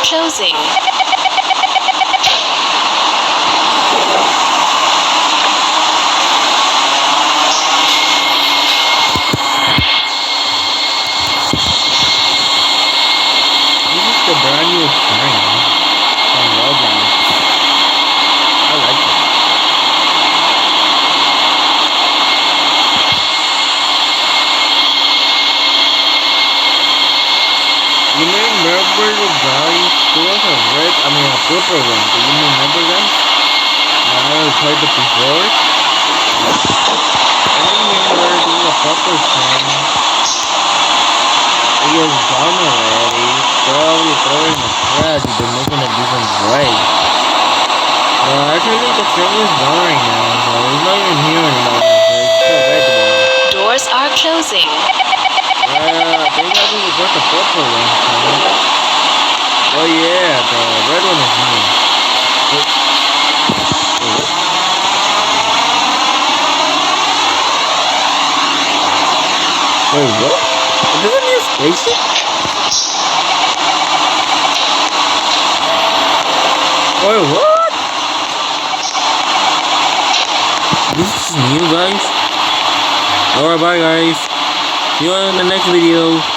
closing. This is the brand new train from Roblox. I like it. You may remember the guys, there was a purple one. Do you remember guys? I tried it before. I remember doing a purple train. It was done already. Probably throwing a trash if they're making a different way. Actually the train is done right now, so it's not even here anymore. So it's the red one. Doors are closing. I think I think it's just the purple one. Oh yeah, the red one is here. Wait, what? Is this a new spaceship? Wait, what? This is new, guys. Alright, bye, guys. See you in the next video.